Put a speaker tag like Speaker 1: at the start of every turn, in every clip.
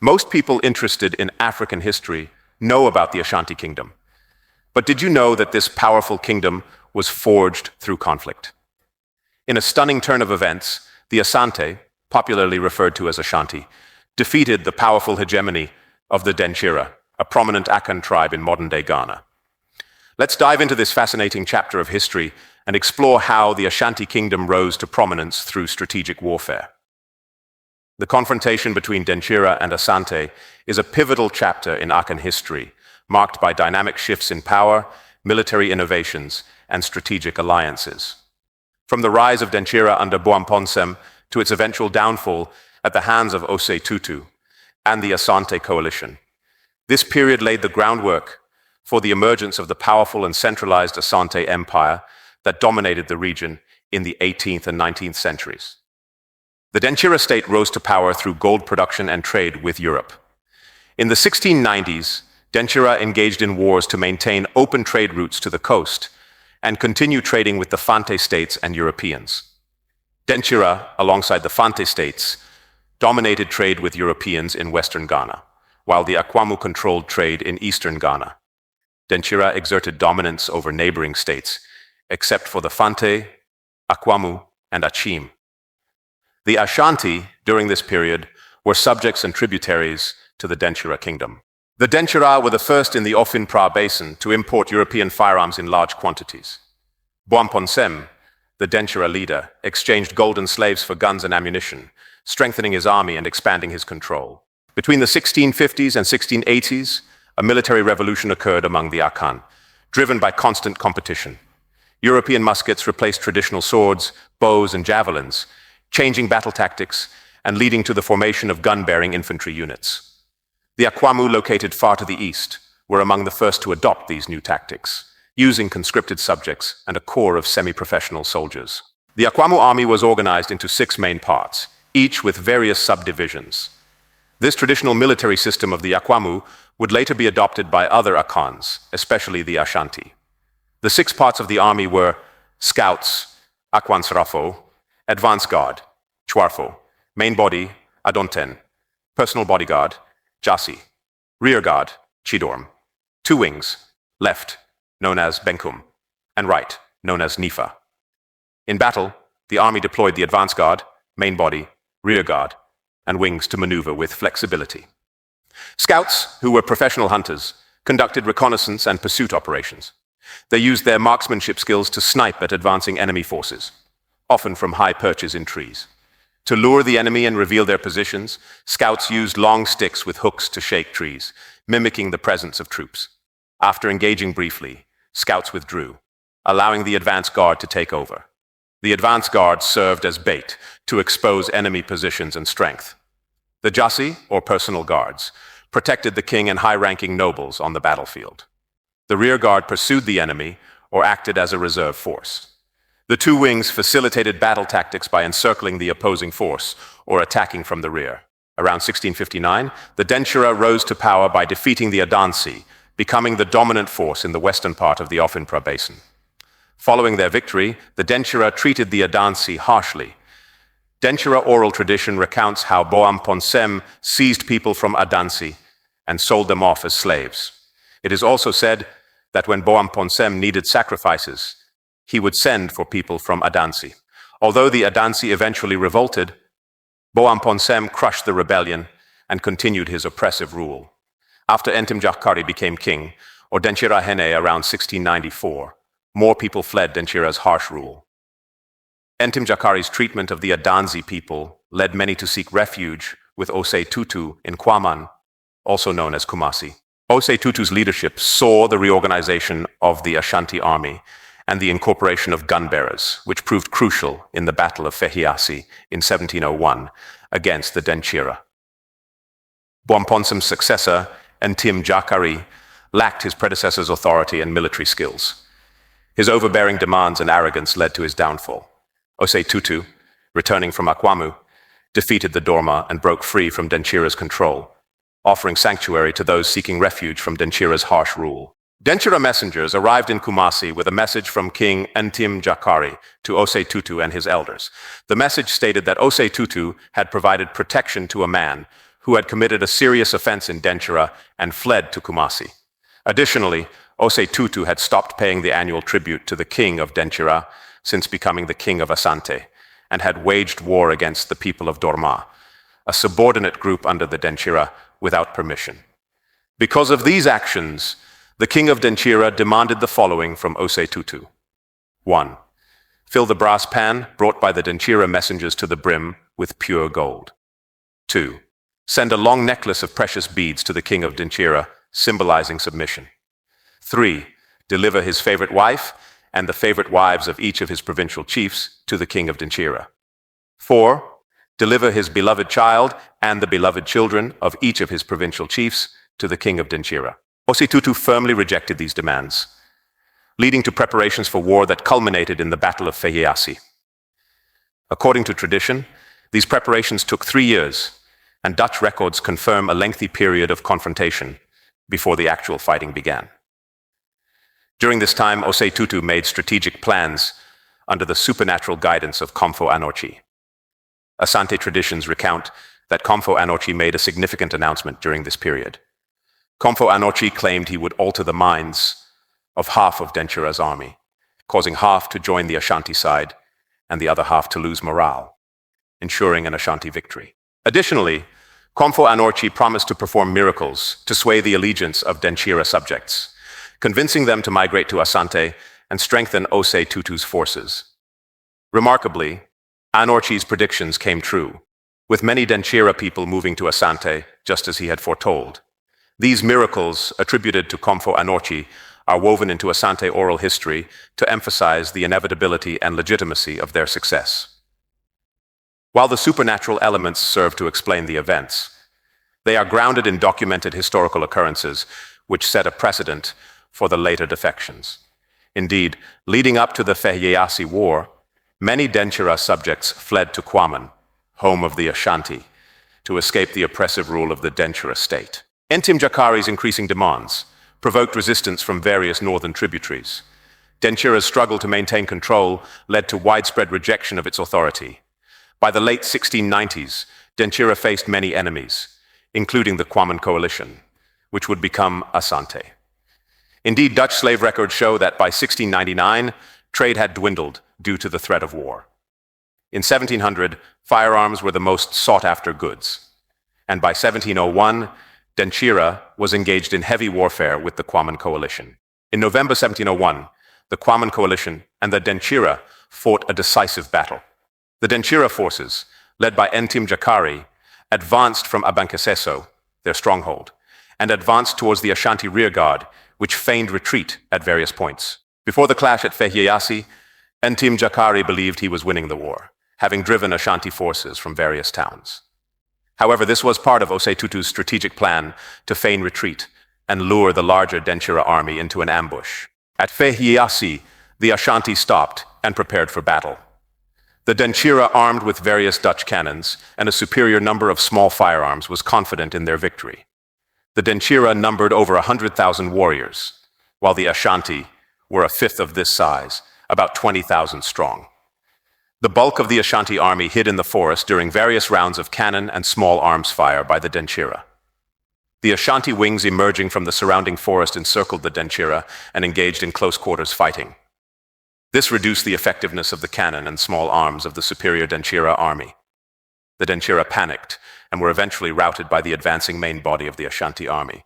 Speaker 1: Most people interested in African history know about the Ashanti Kingdom. But did you know that this powerful kingdom was forged through conflict? In a stunning turn of events, the Asante, popularly referred to as Ashanti, defeated the powerful hegemony of the Denkyira, a prominent Akan tribe in modern-day Ghana. Let's dive into this fascinating chapter of history and explore how the Ashanti Kingdom rose to prominence through strategic warfare. The confrontation between Denkyira and Asante is a pivotal chapter in Akan history, marked by dynamic shifts in power, military innovations, and strategic alliances. From the rise of Denkyira under Boamponsem to its eventual downfall at the hands of Osei Tutu and the Asante coalition, this period laid the groundwork for the emergence of the powerful and centralized Asante Empire that dominated the region in the 18th and 19th centuries. The Denkyira state rose to power through gold production and trade with Europe. In the 1690s, Denkyira engaged in wars to maintain open trade routes to the coast and continue trading with the Fante states and Europeans. Denkyira, alongside the Fante states, dominated trade with Europeans in western Ghana, while the Akwamu controlled trade in eastern Ghana. Denkyira exerted dominance over neighboring states, except for the Fante, Akwamu, and Achim. The Ashanti, during this period, were subjects and tributaries to the Denkyira kingdom. The Denkyira were the first in the Ofin-Pra basin to import European firearms in large quantities. Boamponsem, the Denkyira leader, exchanged golden slaves for guns and ammunition, strengthening his army and expanding his control. Between the 1650s and 1680s, a military revolution occurred among the Akan, driven by constant competition. European muskets replaced traditional swords, bows, and javelins, changing battle tactics and leading to the formation of gun-bearing infantry units. The Akwamu, located far to the east, were among the first to adopt these new tactics, using conscripted subjects and a corps of semi-professional soldiers. The Akwamu army was organized into 6 main parts, each with various subdivisions. This traditional military system of the Akwamu would later be adopted by other Akans, especially the Ashanti. The 6 parts of the army were Scouts, Akwansrafo, Advance Guard, Chwarfo, Main Body, Adonten, Personal Bodyguard, Jasi, Rear Guard, Chidorm, 2 wings, left, known as Benkum, and right, known as Nifa. In battle, the army deployed the Advance Guard, Main Body, Rear Guard, and wings to maneuver with flexibility. Scouts, who were professional hunters, conducted reconnaissance and pursuit operations. They used their marksmanship skills to snipe at advancing enemy forces, often from high perches in trees. To lure the enemy and reveal their positions, scouts used long sticks with hooks to shake trees, mimicking the presence of troops. After engaging briefly, scouts withdrew, allowing the advance guard to take over. The advance guard served as bait to expose enemy positions and strength. The Jasi, or personal guards, protected the king and high-ranking nobles on the battlefield. The rear guard pursued the enemy or acted as a reserve force. The 2 wings facilitated battle tactics by encircling the opposing force or attacking from the rear. Around 1659, the Denkyira rose to power by defeating the Adansi, becoming the dominant force in the western part of the Ofin-Pra basin. Following their victory, the Denkyira treated the Adansi harshly. Denkyira oral tradition recounts how Boamponsem seized people from Adansi and sold them off as slaves. It is also said that when Boamponsem needed sacrifices, he would send for people from Adansi. Although the Adansi eventually revolted, Boamponsem crushed the rebellion and continued his oppressive rule. After Entim Jakari became king, or Denkyira Hene around 1694, more people fled Denkyira's harsh rule. Entim Jakari's treatment of the Adansi people led many to seek refuge with Osei Tutu in Kwaman, also known as Kumasi. Osei Tutu's leadership saw the reorganization of the Ashanti army and the incorporation of gun-bearers, which proved crucial in the Battle of Feyiase in 1701 against the Denkyira. Boamponsem's successor, Entim Jakari, lacked his predecessor's authority and military skills. His overbearing demands and arrogance led to his downfall. Osei Tutu, returning from Akwamu, defeated the Dorma and broke free from Denkyira's control, offering sanctuary to those seeking refuge from Denkyira's harsh rule. Denkyira messengers arrived in Kumasi with a message from King Entim Jakari to Osei Tutu and his elders. The message stated that Osei Tutu had provided protection to a man who had committed a serious offense in Denkyira and fled to Kumasi. Additionally, Osei Tutu had stopped paying the annual tribute to the king of Denkyira since becoming the king of Ashanti, and had waged war against the people of Dorma, a subordinate group under the Denkyira, without permission. Because of these actions, the king of Denkyira demanded the following from Osei Tutu. 1. Fill the brass pan brought by the Denkyira messengers to the brim with pure gold. 2. Send a long necklace of precious beads to the king of Denkyira, symbolizing submission. 3. Deliver his favorite wife and the favorite wives of each of his provincial chiefs to the king of Denkyira. 4. Deliver his beloved child and the beloved children of each of his provincial chiefs to the king of Denkyira. Osei Tutu firmly rejected these demands, leading to preparations for war that culminated in the Battle of Feyiase. According to tradition, these preparations took 3 years, and Dutch records confirm a lengthy period of confrontation before the actual fighting began. During this time, Osei Tutu made strategic plans under the supernatural guidance of Komfo Anokye. Asante traditions recount that Komfo Anokye made a significant announcement during this period. Komfo Anokye claimed he would alter the minds of half of Denkyira's army, causing half to join the Ashanti side and the other half to lose morale, ensuring an Ashanti victory. Additionally, Komfo Anokye promised to perform miracles to sway the allegiance of Denkyira subjects, convincing them to migrate to Asante and strengthen Osei Tutu's forces. Remarkably, Anokye's predictions came true, with many Denkyira people moving to Asante just as he had foretold. These miracles, attributed to Komfo Anokye, are woven into Asante oral history to emphasize the inevitability and legitimacy of their success. While the supernatural elements serve to explain the events, they are grounded in documented historical occurrences which set a precedent for the later defections. Indeed, leading up to the Feyiase War, many Denkyira subjects fled to Kwaman, home of the Ashanti, to escape the oppressive rule of the Denkyira state. Ntim Jakari's increasing demands provoked resistance from various northern tributaries. Denkyira's struggle to maintain control led to widespread rejection of its authority. By the late 1690s, Denkyira faced many enemies, including the Kwaman coalition, which would become Asante. Indeed, Dutch slave records show that by 1699, trade had dwindled due to the threat of war. In 1700, firearms were the most sought-after goods, and by 1701, Denkyira was engaged in heavy warfare with the Kwaman coalition. In November 1701, the Kwaman coalition and the Denkyira fought a decisive battle. The Denkyira forces, led by Ntim Jakari, advanced from Abankaseso, their stronghold, and advanced towards the Ashanti rearguard, which feigned retreat at various points. Before the clash at Feyiase, Ntim Jakari believed he was winning the war, having driven Ashanti forces from various towns. However, this was part of Osei Tutu's strategic plan to feign retreat and lure the larger Denkyira army into an ambush. At Feyiase, the Ashanti stopped and prepared for battle. The Denkyira, armed with various Dutch cannons and a superior number of small firearms, was confident in their victory. The Denkyira numbered over 100,000 warriors, while the Ashanti were a fifth of this size, about 20,000 strong. The bulk of the Ashanti army hid in the forest during various rounds of cannon and small arms fire by the Denkyira. The Ashanti wings emerging from the surrounding forest encircled the Denkyira and engaged in close quarters fighting. This reduced the effectiveness of the cannon and small arms of the superior Denkyira army. The Denkyira panicked and were eventually routed by the advancing main body of the Ashanti army.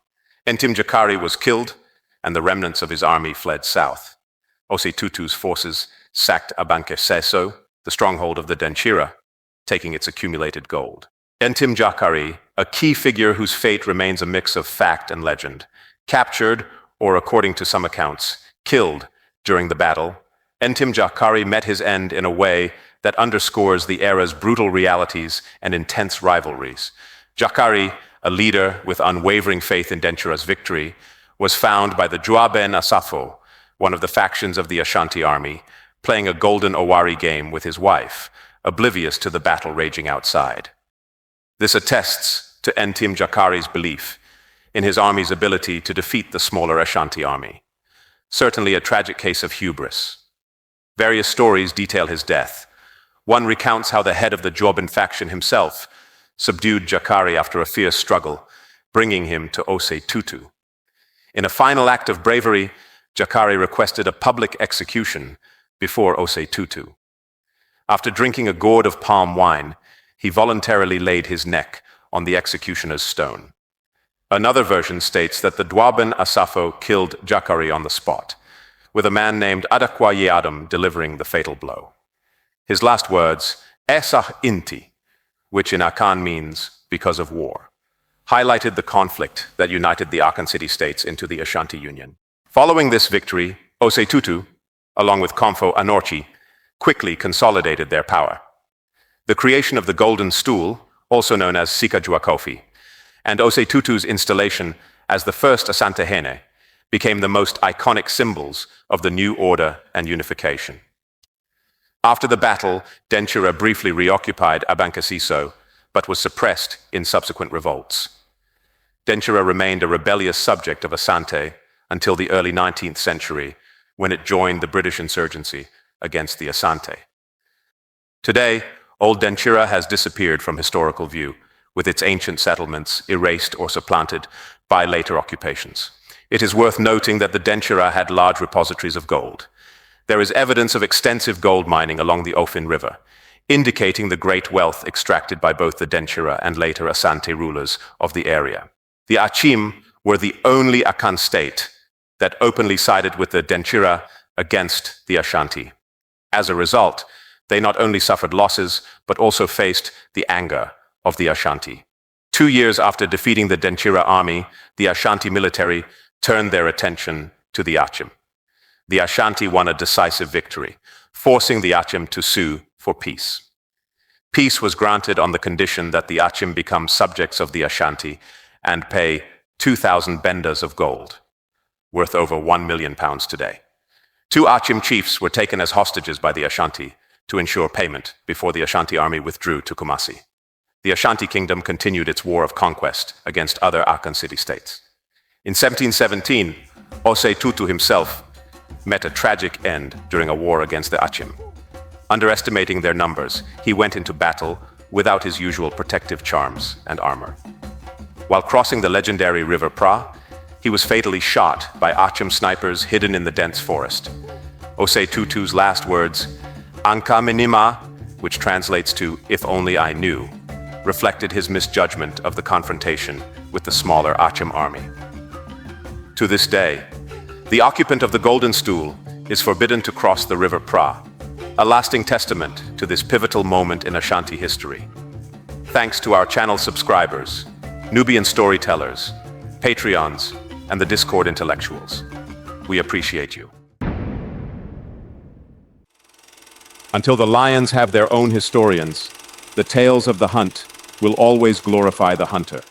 Speaker 1: Ntim Jakari was killed, and the remnants of his army fled south. Osei Tutu's forces sacked Abankaseso, the stronghold of the Denkyira, taking its accumulated gold. Ntim Jakari, a key figure whose fate remains a mix of fact and legend, captured, or according to some accounts, killed during the battle, Ntim Jakari met his end in a way that underscores the era's brutal realities and intense rivalries. Jakari, a leader with unwavering faith in Denkyira's victory, was found by the Juaben Asafo, one of the factions of the Ashanti army, playing a golden Owari game with his wife, oblivious to the battle raging outside. This attests to Ntim Jakari's belief in his army's ability to defeat the smaller Ashanti army. Certainly a tragic case of hubris. Various stories detail his death. One recounts how the head of the Juaben faction himself subdued Jakari after a fierce struggle, bringing him to Osei Tutu. In a final act of bravery, Jakari requested a public execution before Osei Tutu. After drinking a gourd of palm wine, he voluntarily laid his neck on the executioner's stone. Another version states that the Dwaban Asafo killed Jakari on the spot, with a man named Adakwa Yeadam delivering the fatal blow. His last words, Esah Inti, which in Akan means because of war, highlighted the conflict that united the Akan city-states into the Ashanti Union. Following this victory, Osei Tutu, along with Komfo Anorchi, quickly consolidated their power. The creation of the Golden Stool, also known as Sikajua Kofi, and Osei Tutu's installation as the first Asantehene became the most iconic symbols of the new order and unification. After the battle, Denkyira briefly reoccupied Abankasiso, but was suppressed in subsequent revolts. Denkyira remained a rebellious subject of Asante until the early 19th century, when it joined the British insurgency against the Asante. Today, Old Denkyira has disappeared from historical view, with its ancient settlements erased or supplanted by later occupations. It is worth noting that the Denkyira had large repositories of gold. There is evidence of extensive gold mining along the Ofin River, indicating the great wealth extracted by both the Denkyira and later Asante rulers of the area. The Achim were the only Akan state that openly sided with the Denkyira against the Ashanti. As a result, they not only suffered losses, but also faced the anger of the Ashanti. 2 years after defeating the Denkyira army, the Ashanti military turned their attention to the Achim. The Ashanti won a decisive victory, forcing the Achim to sue for peace. Peace was granted on the condition that the Achim become subjects of the Ashanti and pay 2,000 bendas of gold, worth over £1 million today. 2 Achim chiefs were taken as hostages by the Ashanti to ensure payment before the Ashanti army withdrew to Kumasi. The Ashanti kingdom continued its war of conquest against other Akan city-states. In 1717, Osei Tutu himself met a tragic end during a war against the Achim. Underestimating their numbers, he went into battle without his usual protective charms and armor. While crossing the legendary River Pra, he was fatally shot by Achim snipers hidden in the dense forest. Osei Tutu's last words, Anka Minima, which translates to "if only I knew," reflected his misjudgment of the confrontation with the smaller Achim army. To this day, the occupant of the Golden Stool is forbidden to cross the River Pra, a lasting testament to this pivotal moment in Ashanti history. Thanks to our channel subscribers, Nubian storytellers, Patreons, and the Discord intellectuals. We appreciate you. Until the lions have their own historians, the tales of the hunt will always glorify the hunter.